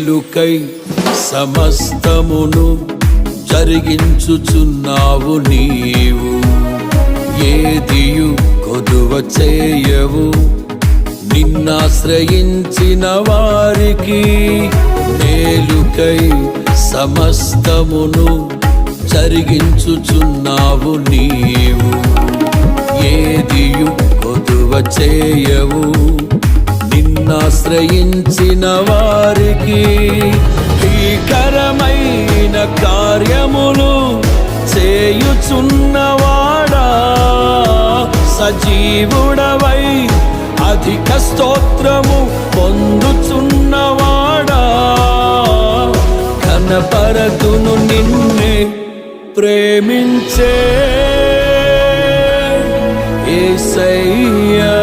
మేలుకై సమస్తమును జరిగించుచున్నావు నీవు. ఏదియు కొదువ చేయవు నిన్నాశ్రయించిన వారికి. మేలుకై సమస్తమును జరిగించుచున్నావు నీవు. ఏదియు కొదువ చేయవు నిన్నాశ్రయించిన వారికి. భీకరమైన కార్యములు చేయుచున్నవాడా, సజీవుడవై అధిక స్తోత్రము పొందుచున్నవాడా, కనపరతును నిన్నే ప్రేమించే యేసయ్యా.